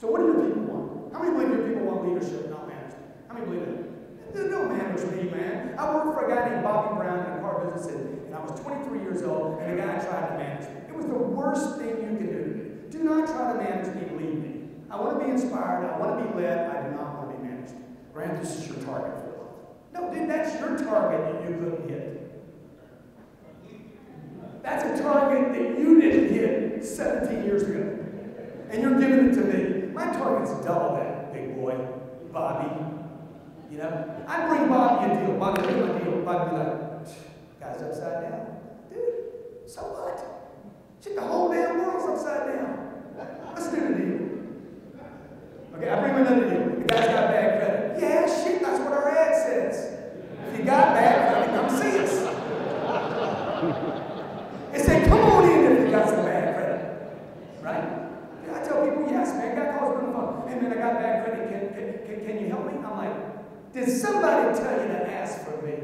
So what do your people want? How many believe your people want leadership, not management? How many believe that? Don't manage me, man. I worked for a guy named Bobby Brown in a car business, and I was 23 years old, and the guy tried to manage me. It was the worst thing you can do to me. Do not try to manage me, lead me. I want to be inspired. I want to be led. I do not want to be managed. Grant, this is your target for life. No, dude, that's your target that you couldn't hit. That's a target that you didn't hit 17 years ago. And you're giving it to me. My target's double that, big boy, Bobby. You know? I bring Bobby a deal. Bobby, look at my deal. Bobby be like, guy's upside down. Dude, so what? Shit, the whole damn world's upside down. Let's do the deal. Okay, I bring him another deal. The guy's got bad credit. Yeah, shit, that's what our ad says. If you got bad credit, come see us. And say, come on in if you got some bad credit. Right? I tell people, yes, man. God calls me on the phone. Hey, man, I got bad credit. Can you help me? I'm like, did somebody tell you to ask for me?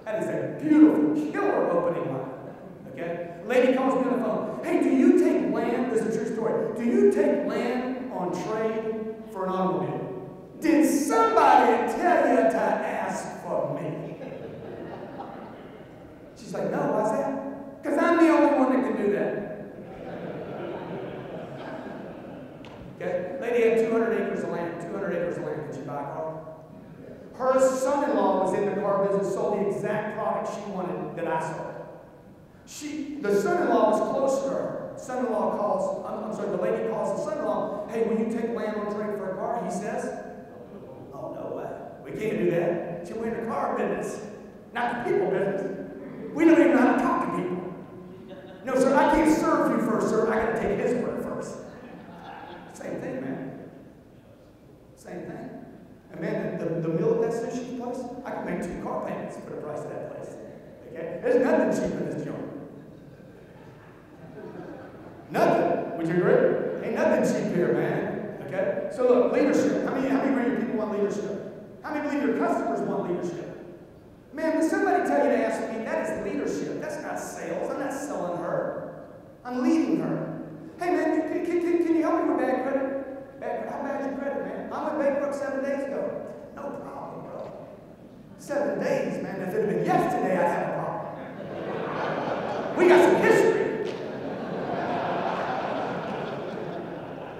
That is a beautiful, killer opening line. Okay? Lady calls me on the phone. Hey, do you take land? This is a true story. Do you take land on trade for an automobile? Did somebody tell you to ask for me? She's like, no, why's that? Because I'm the only one that can do that. Okay? Lady had 200 acres of land. 200 acres of land. Did she buy a car? Her son-in-law was in the car business, sold the exact product she wanted that I sold. The son-in-law was close to her. Son-in-law calls, the lady calls the son-in-law, hey, will you take land on trade for a car? He says, oh, no way. We can't do that. We're in the car business, not the people business. We don't even know how to talk to people. No, sir, I can't serve you first, sir. I got to take his word first. Same thing, man. Same thing. And man, the meal at that sushi place, I can make 2 car payments for the price of that place. Okay? There's nothing cheap in this joint. Nothing. Would you agree? Ain't nothing cheap here, man. Okay? So look, leadership. How many of your people want leadership? How many believe your customers want leadership? Man, when somebody tell you to ask me, that is leadership. That's not sales. I'm not selling her. I'm leading her. Hey, man, can you help me with bad credit? How bad's your credit, man? I went bankrupt 7 days ago. No problem, bro. 7 days, man. If it had been yesterday, I'd have a problem. We got some history.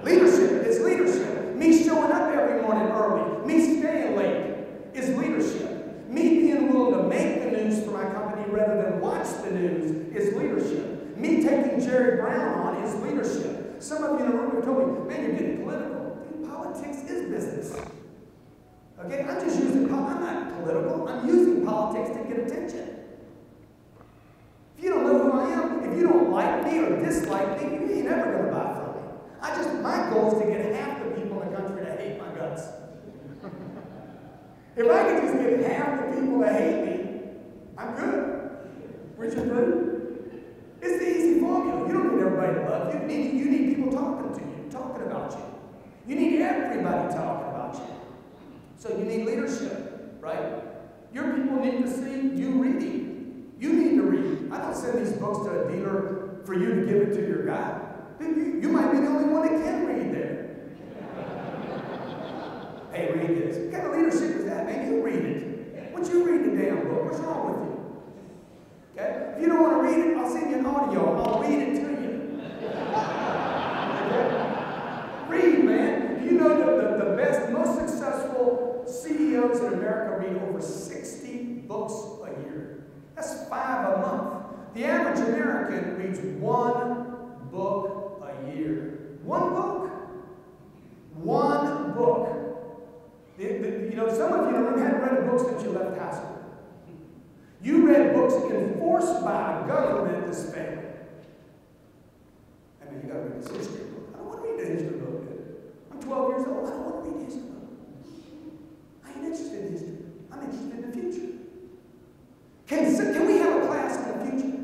Leadership is leadership. Me showing up every morning early, me staying late is leadership. Me being willing to make the news for my company rather than watch the news is leadership. Me taking Jerry Brown on is leadership. Some of you in the room have told me, man, you're getting political. Dude, politics is business. Okay? I'm just using, I'm not political. I'm using politics to get attention. If you don't know who I am, if you don't like me or dislike me, you ain't never going to buy from me. My goal is to get half the people in the country to hate my guts. If I can just get half the people to hate me, I'm good. Richard Blue? It's the easy formula. You don't need everybody to love you. You need people talking to you, talking about you. You need everybody talking about you. So you need leadership, right? Your people need to see you reading. You need to read. I don't send these books to a dealer for you to give it to your guy. You might be the only one that can read there. Hey, read this. What kind of leadership is that, man? You read it. Why don't you read the damn book? What's wrong with you? Okay? If you don't want to read it, I'll send you an audio. I'll read it to you. Okay? Read, man. Do you know that the best, most successful CEOs in America read over 60 books a year? That's 5 a month. The average American reads 1 book a year. 1 book. 1 book. Some of you hadn't read books since you left high school. You read books enforced by a government that's failing. I mean, you got to read this history book. I don't want to read the history book. I'm 12 years old. I don't want to read the history book. I ain't interested in history. I'm interested in the future. Can we have a class in the future?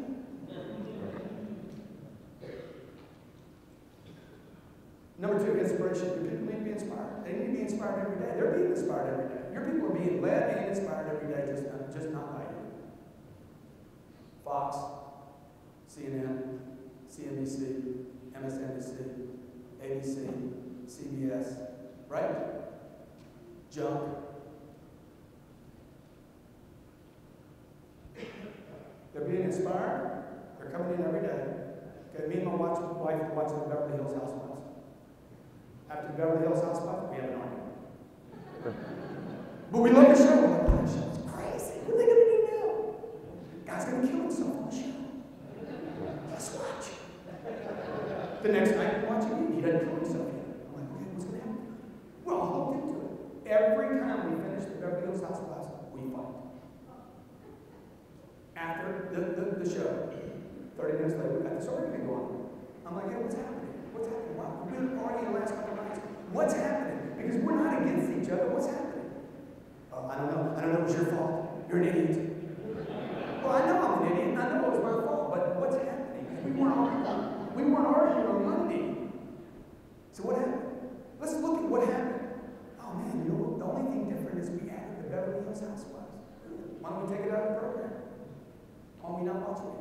Number 2, inspiration. Your people need to be inspired. They need to be inspired every day. They're being inspired every day. Your people are being led and inspired every day, just not by you. Fox, CNN, CNBC, MSNBC, ABC, CBS, right? Junk. They're being inspired. They're coming in every day. Okay, me and my wife are watching the Beverly Hills Housewives. After the Beverly Hills Housewives, we have an argument. But we love the show. We're like, oh, that show's crazy. What are they going to do now? Guy's going to kill himself on the show. Let's watch. The next night, we watch it. He doesn't kill himself yet. I'm like, okay, what's going to happen? We're all hooked into it. Every time we finish the Beverly Hills Housewives, we fight. After the show, 30 minutes later, we got this argument going. I'm like, hey, what's happening? What's happening? Wow, we've been arguing the last couple of nights. What's happening? Because we're not against each other. What's happening? Oh, I don't know. I don't know. It was your fault. You're an idiot. Well, I know I'm an idiot, and I know it was my fault, but what's happening? We weren't arguing on Monday. So what happened? Let's look at what happened. Oh, man, you know what? The only thing different is we added the Beverly Hills Housewives. Why don't we take it out of the program? Why are we not watching it?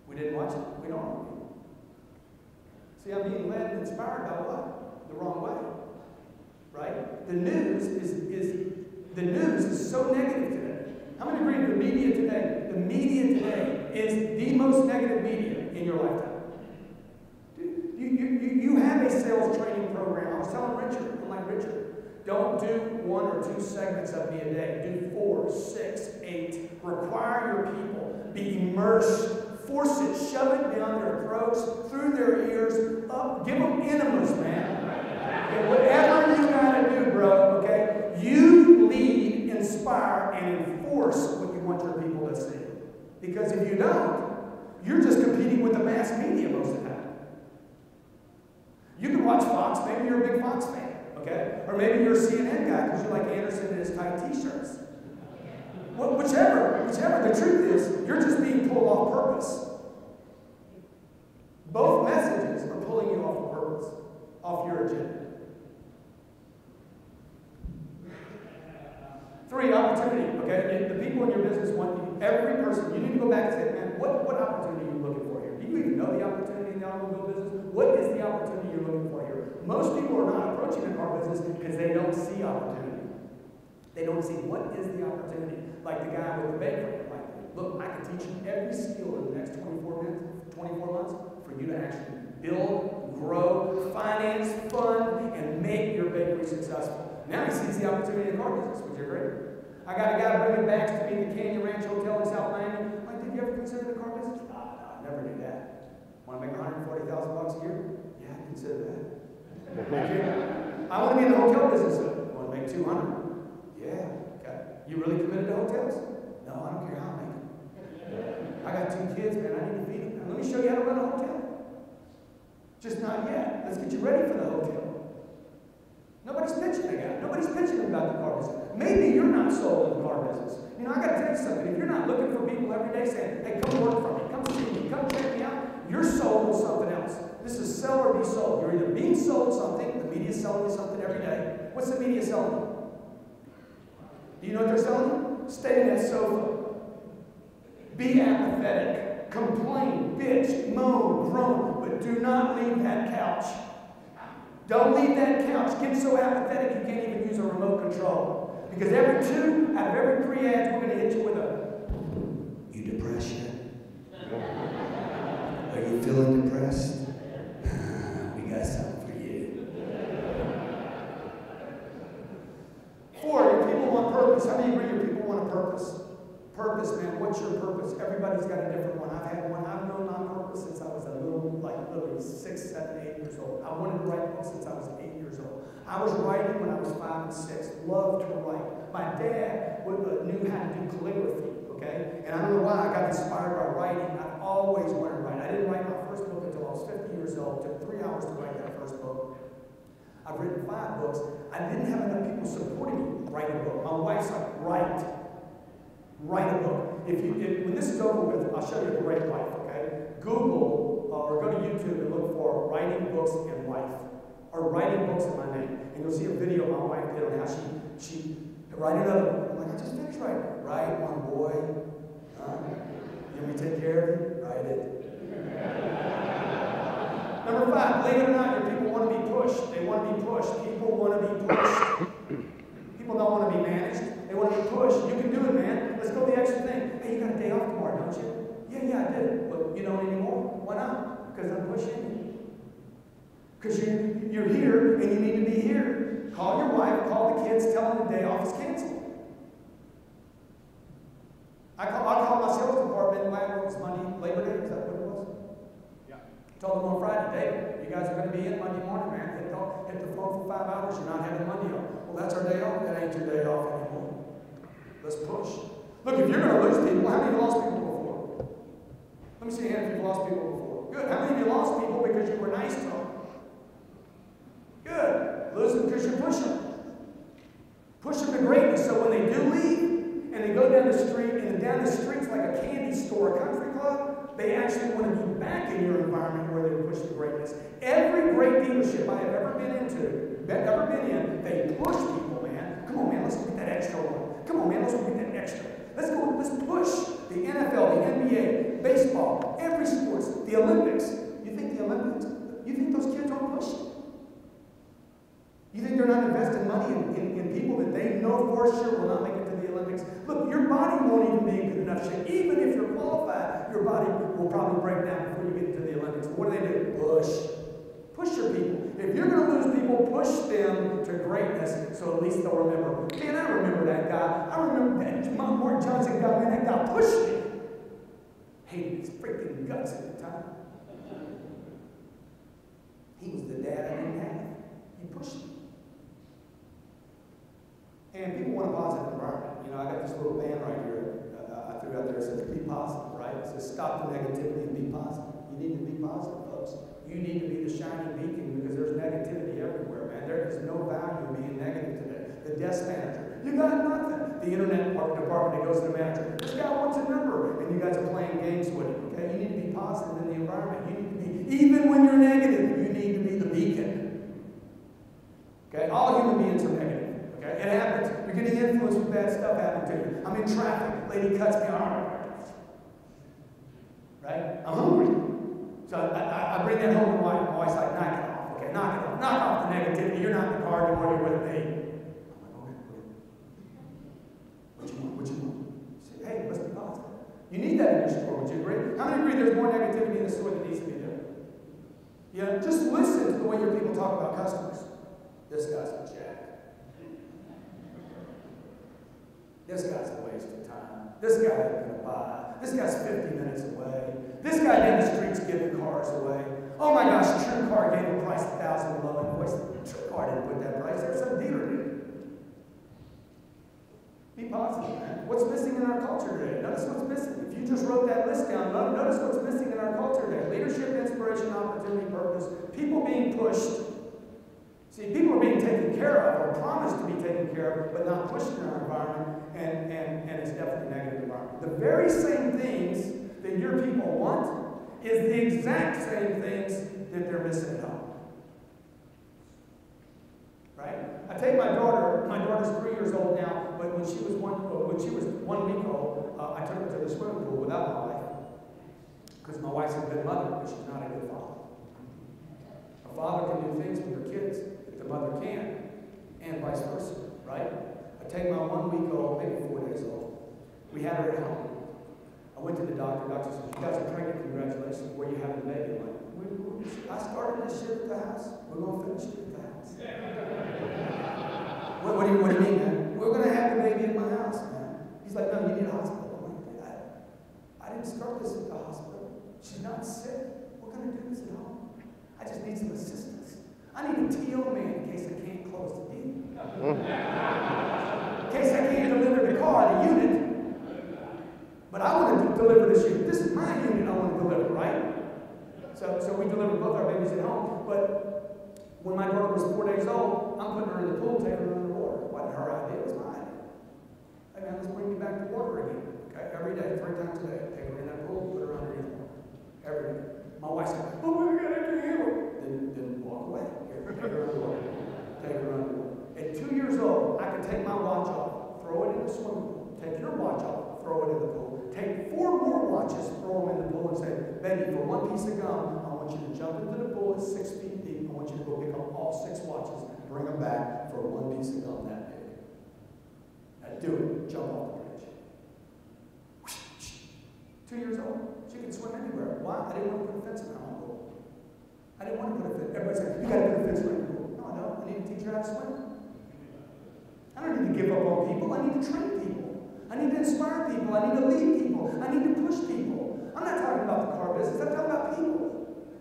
We didn't watch it. We don't want to. See, I'm being led and inspired by what? The wrong way. Right? The news is so negative today. How many agree with the media today? The media today is the most negative media in your lifetime. You have a sales training program. I was telling Richard, I'm like, Richard, don't do 1 or 2 segments of me a day. Do 4, 6, 8. Require your people. Be immersed. Force it. Shove it down their throats, through their ears, up. Give them enemas, man. Okay, whatever you got to do, bro, okay? You lead, inspire, and enforce what you want your people to see. Because if you don't, you're just competing with the mass media most of the time. You can watch Fox. Maybe you're a big Fox fan, okay? Or maybe you're a CNN guy because you like Anderson and his tight T-shirts. Well, whichever, the truth is, you're just being pulled off purpose. Both messages are pulling you off of purpose, off your agenda. 3, opportunity, okay? The people in your business want you, every person, you need to go back and say, man, what opportunity are you looking for here? Do you even know the opportunity in the automobile business? What is the opportunity you're looking for here? Most people are not approaching the car business because they don't see opportunity. They don't see what is the opportunity. Like the guy with the bakery. Like, look, I can teach you every skill in the next 24 months for you to actually build, grow, finance, fund, and make your bakery successful. Now he sees the opportunity in the car business, which is great. I got a guy bringing bags to me at the Canyon Ranch Hotel in South Miami. I'm like, did you ever consider the car business? No, I never did that. Want to make $140,000 a year? Yeah, I'd consider that. I want to be in the hotel business. I want to make $200. Yeah. Okay. You really committed to hotels? No, I don't care how I make them. I got 2 kids, man. I need to feed them. Let me show you how to run a hotel. Just not yet. Let's get you ready for the hotel. Nobody's pitching the guy. Nobody's pitching about the car business. Maybe you're not sold in the car business. You know, I got to tell you something. If you're not looking for people every day saying, hey, come work for me, come see me, come check me out, you're sold on something else. This is sell or be sold. You're either being sold something, the media's selling you something every day. What's the media selling you? Do you know what they're selling you? Stay in that sofa. Be apathetic. Complain, bitch, moan, groan, but do not leave that couch. Don't leave that couch. Get so apathetic you can't even use a remote control. Because every 2 out of every 3 ads, we're going to hit you with a, you depressed yet? Are you feeling depressed? We got something for you. 4, your people want purpose. How many agree your people want a purpose? Purpose, man. What's your purpose? Everybody's got a different one. I've had one. I've known my purpose since I was a little, like literally 6, 7, 8 years old. I wanted to write books since I was 8 years old. I was writing when I was 5 and 6. Loved to write. My dad knew how to do calligraphy, okay? And I don't know why I got inspired by writing. I've always wanted to write. I didn't write my first book until I was 50 years old. It took 3 hours to write that first book. I've written 5 books. I didn't have enough people supporting me to write a book. My wife's like, write a book. When this is over with, I'll show you a great life, okay? Google or go to YouTube and look for writing books in life or writing books in my name. And you'll see a video my wife did on how she write another book. I'm like, I just finished writing. Write one, boy. You want me to take care of you? Write it. Number 5, believe it or not, your people want to be pushed. They want to be pushed. People want to be pushed. People don't want to be managed. They want to be pushed. You can do it, man. Let's go the extra thing. Hey, you got a day off tomorrow, don't you? Yeah, I did. But you don't anymore? Why not? Because I'm pushing you. Because you're here and you need to be here. Call your wife, call the kids, tell them the day off is canceled. I called my sales department, what was Monday, Labor Day, is that what it was? Yeah. Told them on Friday, Dave, you guys are going to be in Monday morning, man. Hit the phone for 5 hours, you're not having Monday off. Well, that's our day off. That ain't your day off anymore. Let's push. Look, if you're going to lose people, how many of you lost people before? Let me see your hand if you've lost people before. Good. How many of you lost people because you were nice to them? Good. Lose them because you push them. Push them to greatness so when they do leave and they go down the street, and down the street's like a candy store, a country club, they actually want to be back in your environment where they push to greatness. Every great dealership I have ever been in, they push people, man. Come on, man, let's get that extra one. Come on, man, let's get that extra. Let's push the NFL, the NBA, baseball, every sports, the Olympics. You think those kids aren't pushed? You think they're not investing money in people that they know for sure will not make it to the Olympics? Look, your body won't even be in good enough shape. Even if you're qualified, your body will probably break down before you get into the Olympics. But what do? Push. Push your people. If you're going to lose people, push them to greatness so at least they'll remember. Man, I remember that guy. I remember that Mark Johnson guy. Man, that guy pushed me. Hated his freaking guts at the time. He was the dad I didn't have. He pushed me. And people want a positive environment. You know, I got this little band right here. I threw out there that says, be positive, right? It says, stop the negativity and be positive. You need to be positive, folks. You need to be the shining beacon because there's negativity everywhere, man. There is no value in being negative today. The desk manager, you got nothing. The internet department that goes to the manager, this guy wants a number, and you guys are playing games with him, okay? You need to be positive in the environment. You need to be, even when you're negative, you need to be the beacon. Okay? All human beings are negative. Okay? It happens. You're getting influenced with bad stuff happening to you. I'm in traffic. Lady cuts me off. Right? I'm hungry. So I bring that home to my wife. My wife's like, knock it off. Okay, knock it off. Knock off the negativity. You're not in the car anymore. You're with me. I'm like, okay. What you want? She said, hey, let's be positive. You need that in your store. Would you agree? How many agree there's more negativity in the store that needs to be there? Yeah, just listen to the way your people talk about customers. This guy's a jack. This guy's a waste of time. This guy ain't going to buy. This guy's 50 minutes away. This guy down the street's giving cars away. Oh my gosh, True Car gave a price $1,000 below invoice. True Car didn't put that price there. Some dealer did. Be positive, man. What's missing in our culture today? Notice what's missing. If you just wrote that list down, notice what's missing in our culture today. Leadership, inspiration, opportunity, purpose. People being pushed. See, people are being taken care of, or promised to be taken care of, but not pushed in our environment, and it's definitely a negative environment. The very same things that your people want is the exact same things that they're missing at home. Right? I take my daughter's 3 years old now, but when she was 1 week old, I took her to the swimming pool without my wife, because my wife's a good mother, but she's not a good father. A father can do things with her kids that the mother can't, and vice versa, right? I take my 1 week old, maybe 4 days old. We had her at home. I went to the doctor. The doctor said, you guys are pregnant, congratulations. Where you having a baby? I'm like, I started this shit at the house. We're going to finish it at the house. What do you mean, man? We're going to have the baby at my house, man. He's like, no, you need a hospital. I'm like, I didn't start this at the hospital. She's not sick. We're going to do this at home. I just need some assistance. I need a TO man in case I can't close the deal. In case I can't deliver the car, the unit. But I want to deliver this unit. This is my unit I want to deliver, right? So we delivered both our babies at home. But when my daughter was 4 days old, I'm putting her in the pool, taking her under the water. It wasn't her idea, it was my idea. Hey man, let's bring you back to water again. Okay, every day, 3 times a day. Take her in that pool, put her underneath the water. Every day. My wife said, oh my God, I can't handle it. Then walk away. Here, take her under the water. Take her under the water. At 2 years old, I could take my watch off, throw it in the swimming pool. Take your watch off, throw it in the pool. Take 4 more watches, throw them in the pool, and say, baby, for 1 piece of gum, I want you to jump into the pool at 6 feet deep. I want you to go pick up all 6 back for one piece of gum that big. I'd do it. Jump off the bridge. 2 years old. She can swim anywhere. Why? I didn't want to put a fence around my pool. I didn't want to put a fence. Everybody said, you got to put a fence around your pool. No, I don't. I need to teach her how to swim. I don't need to give up on people. I need to train people. I need to inspire people. I need to lead people. I need to push people. I'm not talking about the car business. I'm talking about people.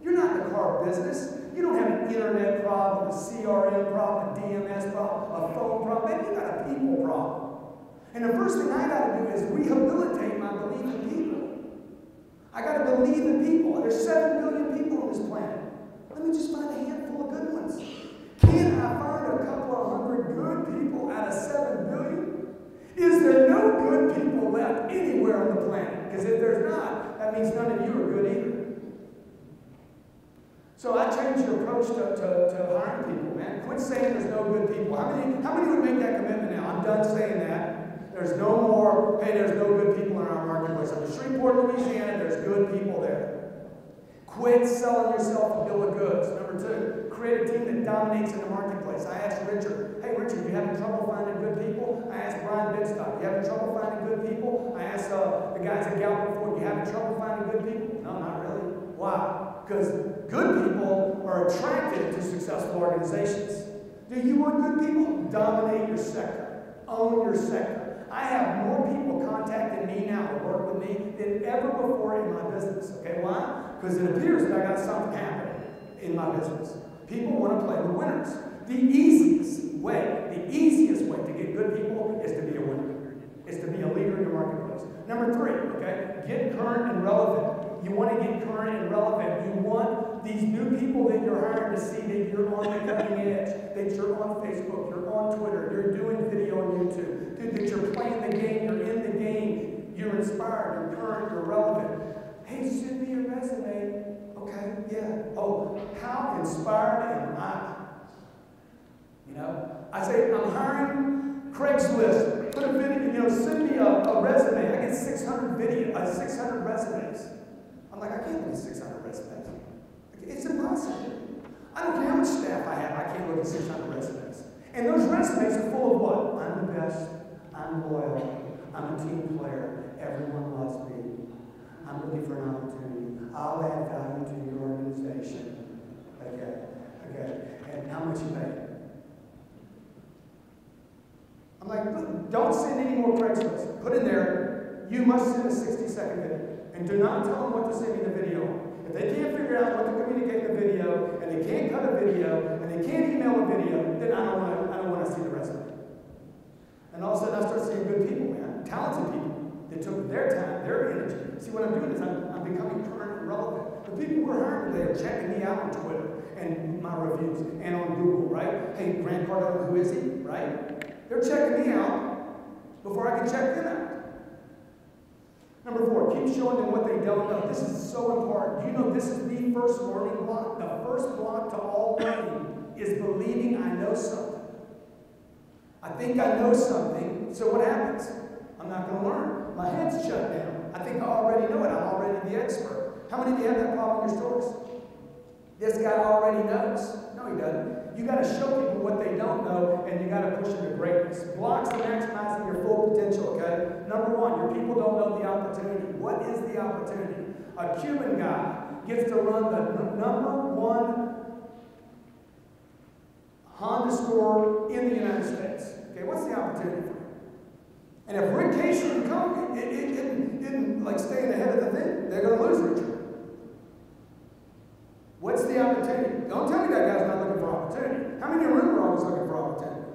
You're not in the car business. You don't have an internet problem, a CRM problem, a DMS problem, a phone problem. Man, you got a people problem. And the first thing I got to do is rehabilitate my belief in people. I got to believe in people. There's 7 billion people on this planet. Let me just find a handful of good ones. Can I find a couple of hundred good people out of 7 billion? Is there no good people left anywhere on the planet? Because if there's not, that means none of you are good either. So I changed your approach to hiring people, man. Quit saying there's no good people. How many would make that commitment now? I'm done saying that. There's no more, hey, there's no good people in our marketplace. I'm in Shreveport, Louisiana, there's good people there. Quit selling yourself a bill of goods. Number 2, create a team that dominates in the marketplace. I asked Richard, hey Richard, you having trouble finding good people? I asked Brian Bigstock, you having trouble finding good people? I asked the guys at Gallup before, you having trouble finding good people? No, not really. Why? Because good people are attracted to successful organizations. Do you want good people? Dominate your sector. Own your sector. I have more people contacting me now to work with me than ever before in my business. Okay, why? Because it appears that I got something happening in my business. People want to play with winners. The easiest way to get good people is to be a winner. Is to be a leader in your marketplace. Number 3, okay, get current and relevant. You want to get current and relevant. You want these new people that you're hiring to see that you're on the cutting edge, that you're on Facebook, you're on Twitter, you're doing video on YouTube, dude, that you're playing the game, you're in the game, you're inspired, you're current, you're relevant. Hey, send me your resume. Okay, yeah. Oh, how inspired am I? You know, I say, I'm hiring Craigslist. Put a video, send me a resume. I get 600 resumes. I'm like, I can't look at 600 resumes. It's impossible. I don't care how much staff I have, I can't look at 600 resumes. And those resumes are full of what? I'm the best, I'm loyal, I'm a team player, everyone loves me, I'm looking for an opportunity, I'll add value to your organization. Okay, and how much you pay? I'm like, look, don't send any more Craigslist. Put in there, you must send a 60-second video. And do not tell them what to send me the video on. If they can't figure out what to communicate in the video, and they can't cut a video, and they can't email a video, then I don't want to see the resume. And all of a sudden I start seeing good people, man. Talented people that took their time, their energy. See, what I'm doing is I'm becoming current and relevant. The people we're hiring today are checking me out on Twitter and my reviews and on Google, right? Hey, Grant Cardone, who is he, right? They're checking me out before I can check them out. Number 4, keep showing them what they don't know. This is so important. You know this is the first learning block. The first block to all learning is believing I know something. I think I know something, so what happens? I'm not going to learn. My head's shut down. I think I already know it. I'm already the expert. How many of you have that problem in your stores? This guy already knows. No, he doesn't. You got to show people what they don't know, and you got to push them to greatness. Blocks to maximizing your full potential, okay? Number 1, your people don't know the opportunity. What is the opportunity? A Cuban guy gets to run the number 1 Honda store in the United States. Okay, what's the opportunity for him? And if Rick Casey didn't like staying ahead of the thing, they're going to lose Richard. What's the opportunity? Don't tell me that guy's not looking for opportunity. How many in the room are always looking for opportunity?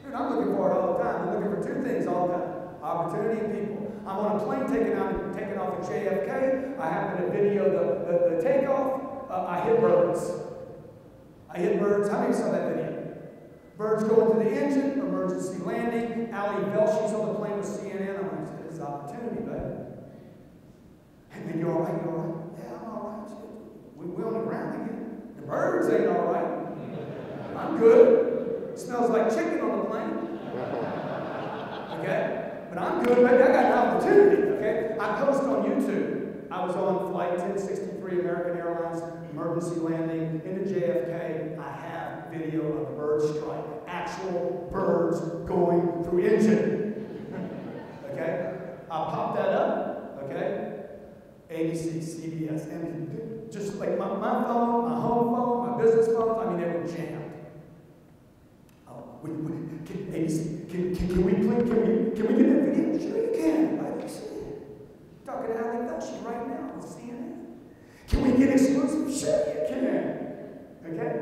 Dude, I'm looking for it all the time. I'm looking for 2 things all the time. Opportunity and people. I'm on a plane taking off at JFK. I happen to video the takeoff. I hit birds. How many saw that video? Birds go into the engine, emergency landing. Ali Velshie's on the plane with CNN. I'm like, this is opportunity, baby. And then you're all right, Yeah, I'm all right. We're on the ground again. The birds ain't all right. I'm good. It smells like chicken on the plane. Okay? But I'm good, baby. I got an opportunity. Okay? I post on YouTube. I was on flight 1063 American Airlines, emergency landing into JFK. I have video of a bird strike. Actually. actual birds going through engine. Okay? I pop that up, okay? ABC, CBS, and just like my phone, my home phone, my business phone, I mean, they were jammed. Oh, ABC, can we get that video? Sure you can. Right? Talking to Alan Felshie right now on CNN. Can we get exclusive? Sure you can. Okay?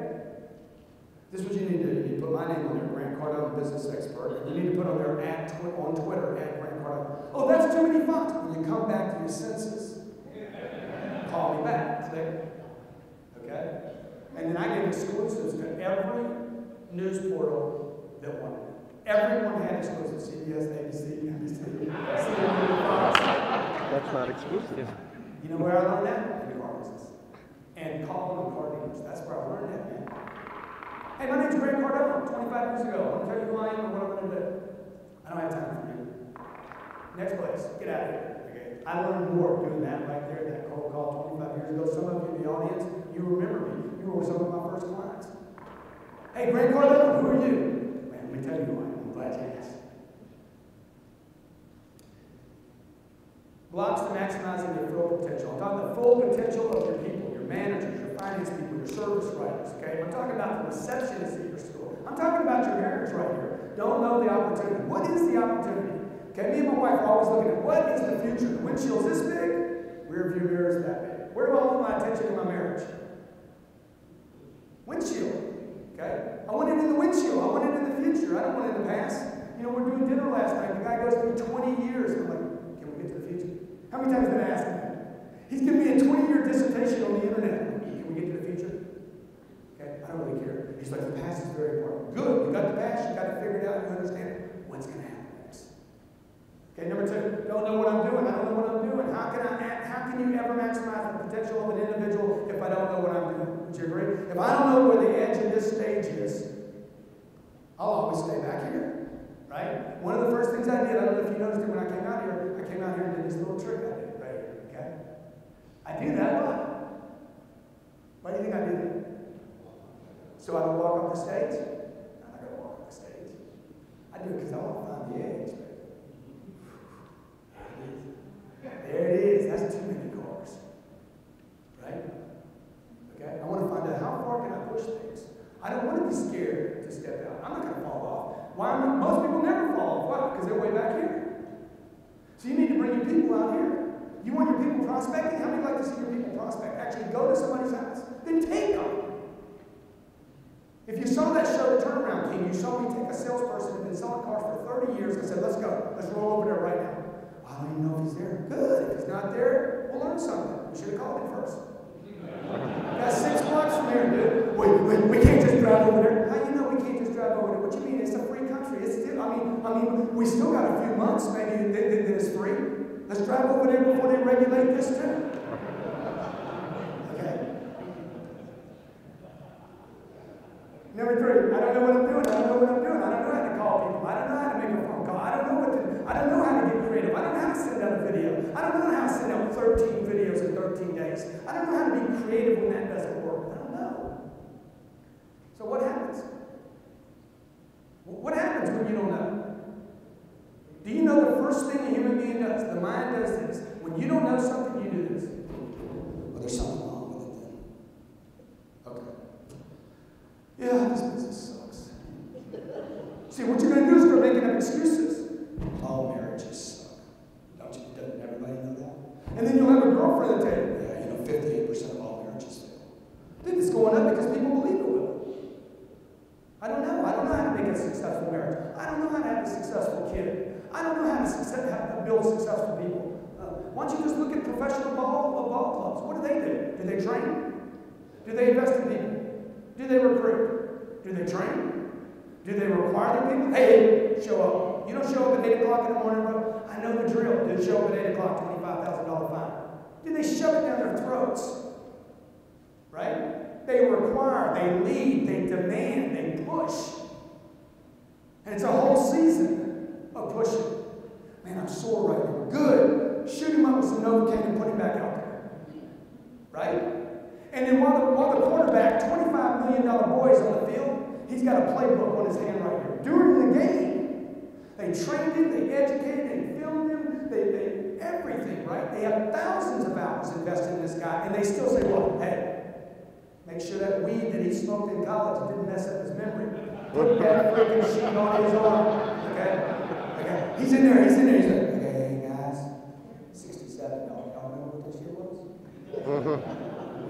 This is what you need to do. You need to put my name on there, Grant Cardone, business expert. And you need to put on there on Twitter, @Grant Cardone. Oh, that's too many fonts. When you come back to your senses, call me back. Click. Okay? And then I gave exclusives to every news portal that wanted it. Everyone had exclusives. CBS, ABC, NBC, CNN. That's not exclusive. You know where I learned that? In the car business. And calling them car dealers. That's where I learned that, man. Hey, my name's Grant Cardone, 25 years ago. I want to tell you who I am and what I'm going to do. I don't have time for you. Next place, get out of here. Okay. I learned more doing that right there, that cold call 25 years ago. Some of you in the audience, you remember me. You were some of my first clients. Hey, Grant Cardone, who are you? Man, let me tell you who I am. I'm glad you asked. Blocks to maximizing your full potential. I'm talking the full potential of your people, your managers, your finance people, your service writers, okay? I'm talking about the receptionists at your store. I'm talking about your parents right here. Don't know the opportunity. What is the opportunity? Okay, me and my wife are always looking at what is the future. The windshield's this big, rear view mirror is that big. Where do I want my attention in my marriage? Windshield, okay? I want it in the windshield. I want it in the future. I don't want it in the past. You know, we're doing dinner last night. The guy goes through 20 years. I'm like, can we get to the future? How many times did I ask him that? He's giving me a 20-year dissertation on the internet. Can we get to the future? Okay, I don't really care. He's like, the past is very important. Good, you got the past, you got it figured out, you understand it. What's going to happen next? Okay, number 2, don't know what I'm doing. I don't know what I'm doing. How can you ever maximize the potential of an individual if I don't know what I'm doing? Would you agree? If I don't know where the edge of this stage is, I'll always stay back here. Right? One of the first things I did, I don't know if you noticed it when I came out here and did this little trick I did right here, okay? I do that a lot. Why do you think I do that? So I don't walk up the stage? I'm not going to walk up the stage. I do it because I want to find the edge. There it is. That's too many cars. Right? Okay? I want to find out how far can I push things. I don't want to be scared to step out. I'm not going to fall off. Why? Most people never fall off. Why? Because they're way back here. So you need to bring your people out here. You want your people prospecting? How many like to see your people prospect? Actually go to somebody's house. Then take them. If you saw that show, The Turnaround King, you saw me take a salesperson who'd been selling cars for 30 years and said, let's go. Let's roll over there right now. I don't even know if he's there. Good. If he's not there, we'll learn something. We should have called him first. That's 6 blocks from here, dude. We can't just drive over there. How do you know we can't just drive over there? What you mean? It's a free country. It's still, I mean, we still got a few months maybe that it's free. Let's drive over there before they regulate this too. Okay. Number 3, I don't know what I'm doing. I don't know what I'm doing. I don't know how to call people. I don't know how to make a phone call. I don't know how to get creative. I don't know how to send out a video. I don't know how to send out 13 videos in 13 days. I don't know how to be creative when that doesn't work. I don't know. So what happens? What happens when you don't know? Do you know the first thing a human being does? The mind does this. When you don't know something, you do this. Well, there's something wrong with it then. Okay. Yeah, this business sucks. See, what you're going to do is start making up excuses. All marriages suck. Doesn't everybody know that? And then you'll have a girlfriend that tell you, yeah, 58% of all marriages fail. Then it's going up because people believe it will. I don't know. I don't know how to make a successful marriage. I don't know how to have a successful kid. I don't know how to build successful people. Why don't you just look at professional ball clubs? What do? Do they train? Do they invest in people? Do they recruit? Do they train? Do they require their people? Hey, show up. You don't show up at 8 o'clock in the morning, bro. I know the drill. Do show up at 8 o'clock, $25,000 fine. Do they shove it down their throats? Right? They require, they lead, they demand, they push. And it's a whole season of pushing. Man, I'm sore right now. Good. Shoot him up with some Novocaine and put him back out there. Right? And then while the quarterback, $25 million boys on the field, He's got a playbook on his hand right here. During the game, they trained him, they educated him, they filmed him, they everything, right? They have thousands of hours invested in this guy, and they still say, well, hey, make sure that weed that he smoked in college didn't mess up his memory. Put that freaking sheet on his arm. Okay? He's in there, he's like, okay, guys, 67, y'all remember what this shit was? You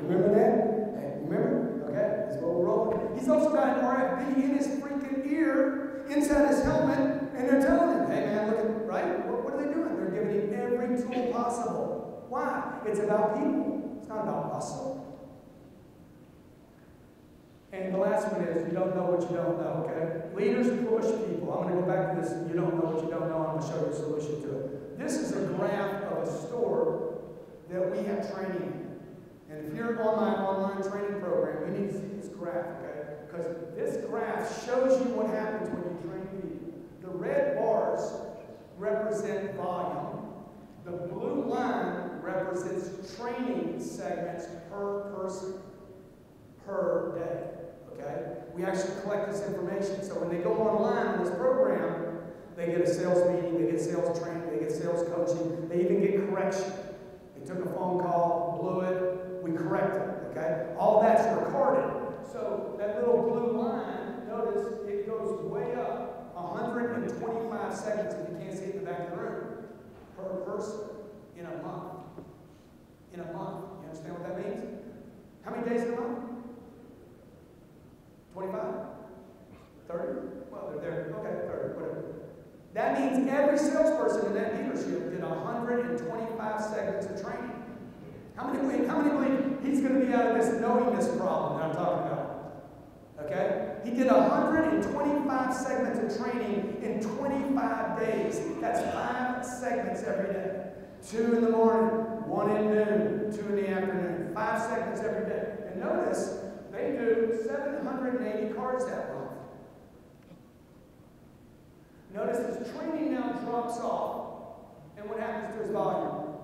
remember that? Hey, you remember? Okay, that's what we're rolling. He's also got an RFB in his freaking ear, inside his helmet, and they're telling him, hey man, look at, right? What are they doing? They're giving him every tool possible. Why? It's about people. It's not about muscle. And the last one is, you don't know what you don't know, okay? Leaders push people. I'm going to go back to this, you don't know what you don't know. I'm going to show you a solution to it. This is a graph of a store that we have training in. And if you're on my online training program, you need to see this graph, okay? Because this graph shows you what happens when you train people. The red bars represent volume. The blue line represents training segments per person per day. Okay? We actually collect this information. So when they go online in this program, they get a sales meeting, they get sales training, they get sales coaching, they even get correction. They took a phone call, blew it, we correct it. Okay? All that's recorded. So that little blue line, notice it goes way up 125 seconds, if you can't see it in the back of the room, per person in a month. In a month. You understand what that means? How many days in a month? 25? 30? Well, they're there. Okay, 30, whatever. That means every salesperson in that dealership did 125 segments of training. How many believe he's going to be out of this knowing this problem that I'm talking about? Okay? He did 125 segments of training in 25 days. That's 5 segments every day. 2 in the morning, 1 in noon, 2 in the afternoon. 5 segments every day. And notice, they do 780 cars that month. Notice his training now drops off. And what happens to his volume?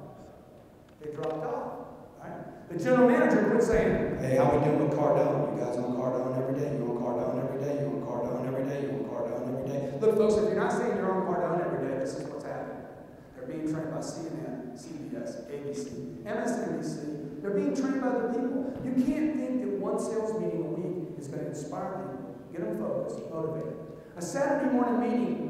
They dropped off. Right? The general manager quit saying, hey, how we doing with Cardone? You guys on Cardone every day? You on Cardone every day? You on Cardone every day? You on Cardone every day? Look, folks, if you're not saying you're on Cardone every day, this is what's happening. They're being trained by CNN, CBS, ABC, MSNBC. They're being trained by other people. You can't think that one sales meeting a week is going to inspire people, get them focused, motivated. A Saturday morning meeting.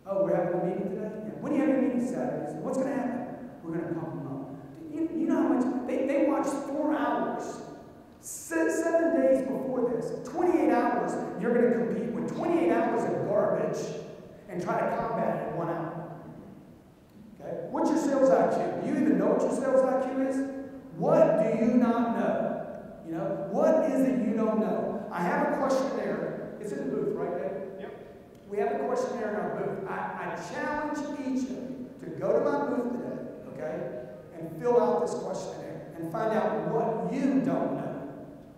Oh, we're having a meeting today? Yeah. When do you have your meeting Saturday? What's going to happen? We're going to pump them up. You know how much? They watch 4 hours. 7 days before this. 28 hours. You're going to compete with 28 hours of garbage and try to combat it in 1 hour. Okay? What's your sales IQ? Do you even know what your sales IQ is? What do you not know? You know, what is it you don't know? I have a questionnaire. It's in the booth, right, Dave? Yep. We have a questionnaire in our booth. I challenge each of you to go to my booth today, okay, and fill out this questionnaire and find out what you don't know.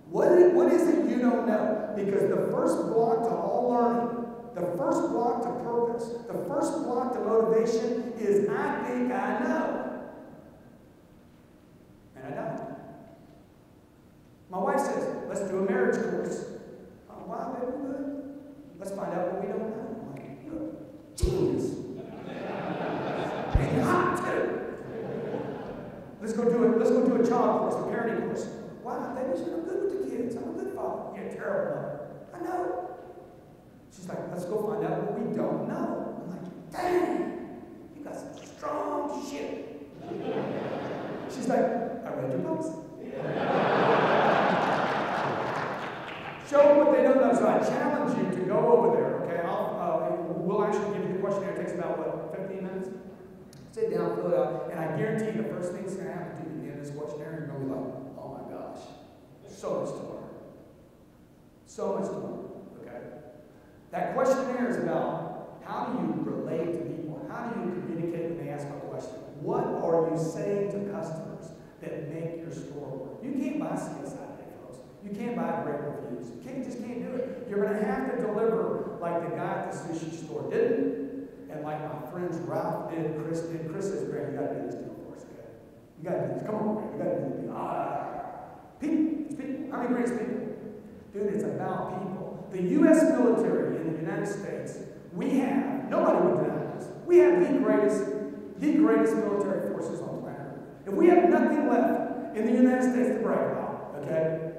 What is it you don't know? Because the first block to all learning, the first block to purpose, the first block to motivation is I think I know. And I don't. My wife says, let's do a marriage course. Oh, wow, baby, good. Let's find out what we don't know. I'm like, you're a genius. And you're hot, too. Let's go do a child course, a parenting course. Wow, baby, I'm good with the kids. I'm a good father. You're a terrible mother. I know. She's like, let's go find out what we don't know. I'm like, dang, you got some strong shit. She's like, I read your books. Show them what they don't know. So I challenge you to go over there, okay? We'll actually give you the questionnaire. It takes about, what, 15 minutes? Sit down, fill it out, and I guarantee you the first thing that's going to happen to you at the end of this questionnaire, you're going to be like, oh my gosh, so much to learn. So much to learn, okay? That questionnaire is about how do you relate to people? How do you communicate when they ask a question? What are you saying to customers that make your store work? You can't buy CSI today, folks. You can't buy great reviews. You just can't do it. You're going to have to deliver like the guy at the sushi store did. And like my friends Ralph did, Chris did. Chris says, Greg, you got to do this deal for us, okay? You got to do this. Come on, Greg, you got to do the deal. People, it's people. How many greatest people? Dude, it's about The U.S. military in the United States, we have, nobody would deny this, we have the greatest military forces on planet Earth. If we have nothing left in the United States to brag about, okay,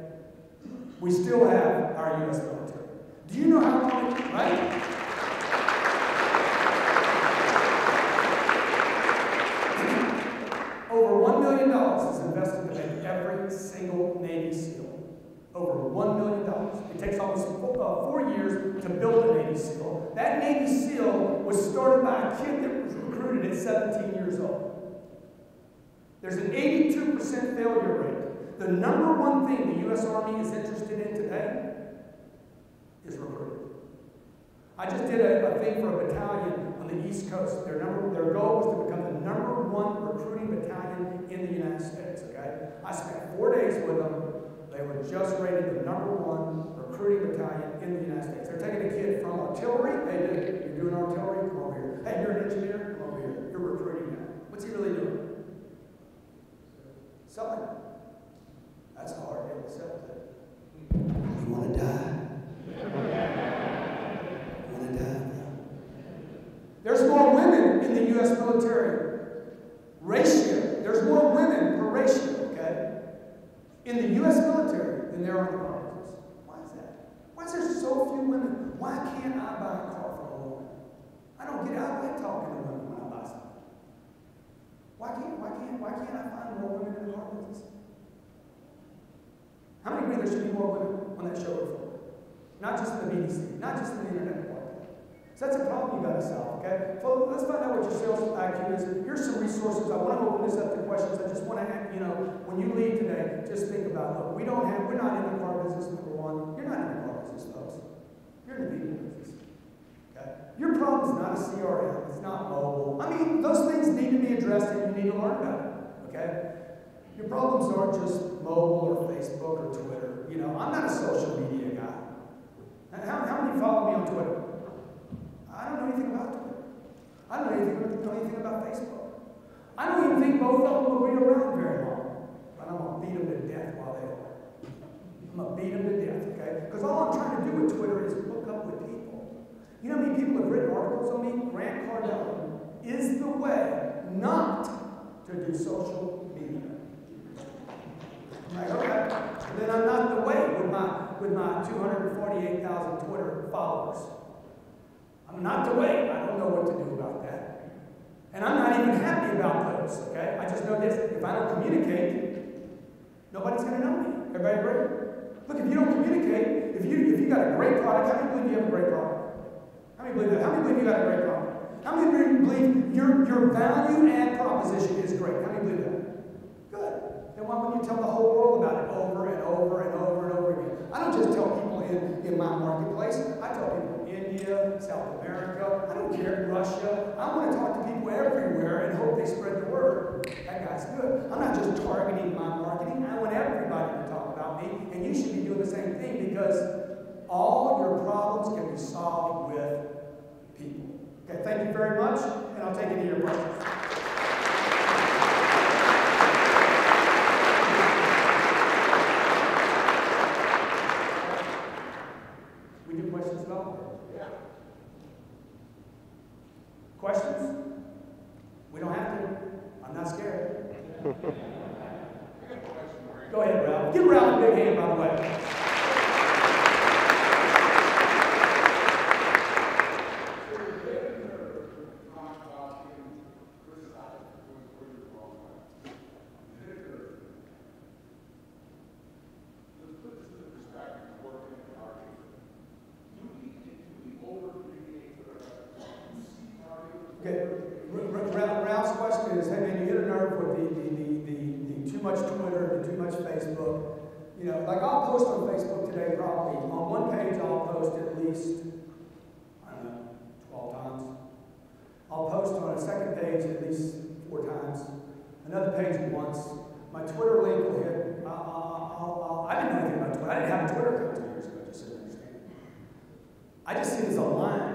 we still have our U.S. military. Do you know how long, right? Over $1 million is invested to make every single Navy SEAL. Over $1 million. It takes almost 4 years to build a Navy SEAL. That Navy SEAL was started by a kid that was recruited at 17 years old. There's an 82% failure rate. The number one thing the U.S. Army is interested in today is recruiting. I just did a thing for a battalion on the East Coast. Their goal was to become the #1 recruiting battalion in the United States, okay? I spent 4 days with them. They were just rated the #1 recruiting battalion in the United States. They're taking a kid from artillery. Hey, dude, you're doing artillery? Come over here. Hey, you're an engineer? Come over here. You're recruiting now. What's he really doing? Selling. That's a hard deal to sell to. You want to die? You want to die? There's more women in the U.S. military ratio. There's more women per ratio, okay, in the U.S. military than there are in the colleges. Why is that? Why is there so few women? Why can't I buy a car from a woman? I don't get out there talking to women when I buy something. Why can't I find more women in the car business? How many agree there should be more women on that show floor? Not just in the BDC, not just in the internet department. So that's a problem you got to solve, okay? So let's find out what your sales IQ is. Here's some resources. I want to open this up to questions. I just want to, when you leave today, just think about, look, we're not in the car business, number one. You're not in the car business, folks. You're in the people business, okay? Your problem is not a CRM. It's not mobile. I mean, those things need to be addressed and you need to learn about it, okay? Your problems aren't just mobile or Facebook or Twitter. I'm not a social media guy. How many follow me on Twitter? I don't know anything about Twitter. I don't know anything about Facebook. I don't even think both of them will be around very long. But I'm going to beat them to death while they are. I'm going to beat them to death, okay? Because all I'm trying to do with Twitter is hook up with people. You know how many people have written articles on me? Grant Cardone is the way not to do social media. I'm like, okay. And then I'm not the way with my 248,000 Twitter followers. I'm not the way. I don't know what to do about that. And I'm not even happy about those, okay? I just know this. If I don't communicate, nobody's going to know me. Everybody agree? Look, if you don't communicate, if you got a great product, how many believe you have a great product? How many believe that? How many believe you got a great product? How many believe your value add proposition is great? How many believe that? Good. Then why wouldn't you tell the whole world about it over and over and over and over again? I don't just tell people in my marketplace. I tell people in India, South America, I don't care, Russia. I want to talk to people everywhere and hope they spread the word. That guy's good. I'm not just targeting my marketing. I want everybody to talk about me, and you should be doing the same thing because all your problems can be solved with people. Okay, thank you very much, and I'll take any of your questions. Questions? We don't have to. I'm not scared. Go ahead, Ralph. Give Ralph a big hand, by the way. Ralph's question is, hey man, you hit a nerve with the too much Twitter, the too much Facebook. Like I'll post on Facebook today probably. On one page I'll post at least, 12 times. I'll post on a second page at least 4 times. Another page once. My Twitter link will hit. I didn't know anything about Twitter. I didn't have a Twitter account 2 years ago, just so you understand. I just see it as a line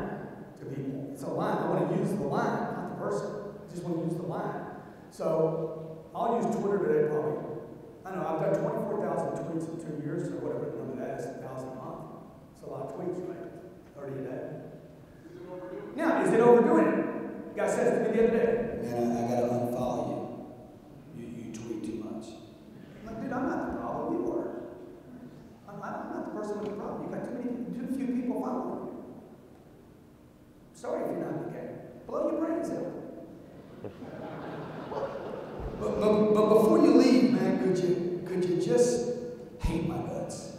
to people. It's a line. I want to use the line, not the person. I just want to use the line. So I'll use Twitter today probably. I don't know, I've done 24,000 tweets in 2 years or whatever the number that is, 1,000 a month. It's a lot of tweets, right? 30 a day. Now, is it overdoing it? Guy says to me the other day, Man, I gotta unfollow you. You tweet too much. I'm like, dude, I'm not the problem, you are. I'm not the person with the problem. You got too few people following you. Sorry if you're not okay. Blow your brains out. But before you leave, man, could you just hate my guts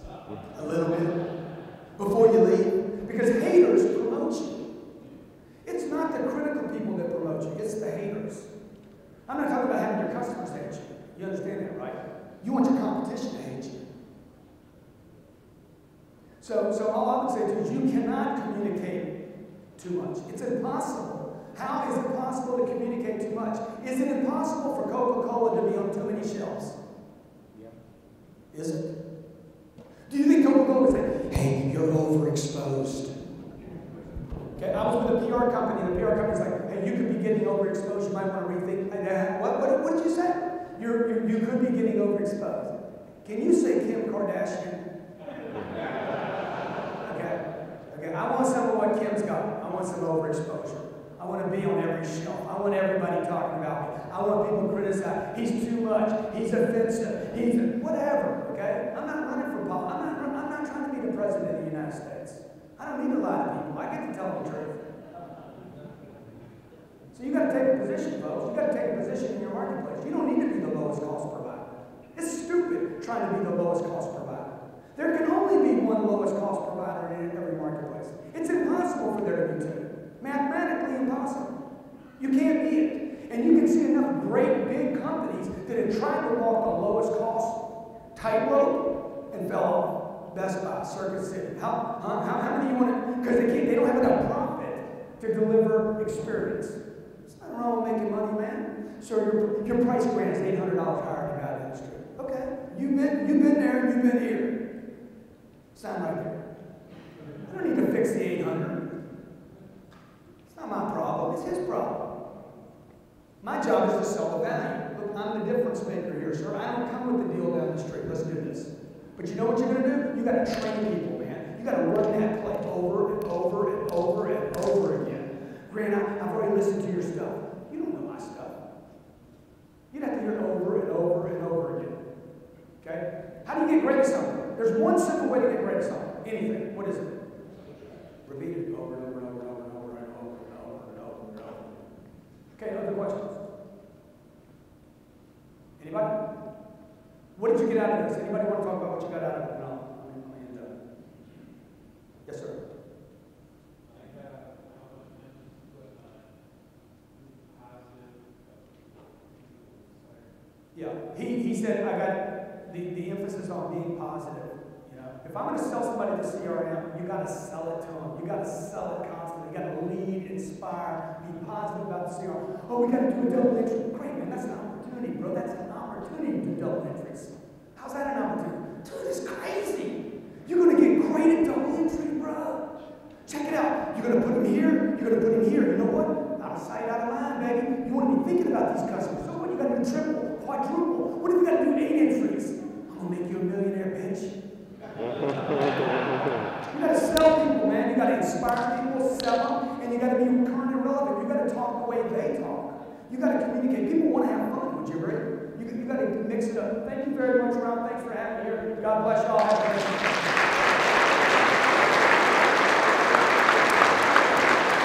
a little bit before you leave? Because haters promote you. It's not the critical people that promote you, it's the haters. I'm not talking about having your customers hate you. You understand that, right? You want your competition to hate you. So all I would say to you is you cannot communicate too much. It's impossible. How is it possible to communicate too much? Is it impossible for Coca-Cola to be on too many shelves? Yeah. Is it? Do you think Coca-Cola would say, hey, you're overexposed? Okay, I was with a PR company, and the PR company's like, hey, you could be getting overexposed. You might want to rethink. What did you say? You could be getting overexposed. Can you say Kim Kardashian? Okay, I want some of what Kim's got. I want some overexposure. I want to be on every shelf. I want everybody talking about me. I want people to criticize. He's too much. He's offensive. He's whatever. Okay? I'm not running for politics. I'm not trying to be the president of the United States. I don't need a lot of people. I get to tell the truth. So you got to take a position, folks. You got to take a position in your marketplace. You don't need to be the lowest cost provider. It's stupid trying to be the lowest cost provider. There can only be one lowest cost provider in every marketplace. It's impossible for there to be two. Mathematically impossible. You can't be it. And you can see enough great big companies that have tried to walk the lowest cost tightrope and fell off. Best Buy, Circuit City. How many you want to? Because they don't have enough profit to deliver experience. There's nothing wrong with making money, man. So your price grant is $800 higher than the guy down the street. Okay, you've been there, you've been here. Sound right there. I don't need to fix the 800. It's not my problem, it's his problem. My job is to sell the value. Look, I'm the difference maker here, sir. I don't come with the deal down the street. Let's do this. But you know what you're going to do? You got to train people, man. You got to run that play over and over and over and over again. Grant, I've already listened to your stuff. You don't know my stuff. You'd have to hear it over and over and over again. Okay? How do you get great at something? There's one simple way to get great at something. Anything. What is it? Repeat it over and over and over and over and over and over and over and over and over. Okay, other questions? Anybody? What did you get out of this? Anybody want to talk about what you got out of it? No. Yes, sir. Yeah, he said I got the emphasis on being positive. You know, if I'm going to sell somebody the CRM, you got to sell it to them. You got to sell it constantly. You got to lead, inspire, be positive about the CRM. Oh, we got to do a double entry. Great, man. That's an opportunity, bro. That's an opportunity to do double entries. How's that an opportunity? Dude, it's crazy. You're going to get great at double entry, bro. Check it out. You're going to put them here. You're going to put them here. You know what? Out of sight, out of mind, baby. You want to be thinking about these customers. So what? You got to do triple, quadruple. What if you got to do 8 entries? I'm going to make you a millionaire, bitch. You got to sell people, man. You got to inspire people, sell them, and you got to be current and relevant. You got to talk the way they talk. You got to communicate. People want to have fun. Would you agree? You got to mix it up. Thank you very much, Ron. Thanks for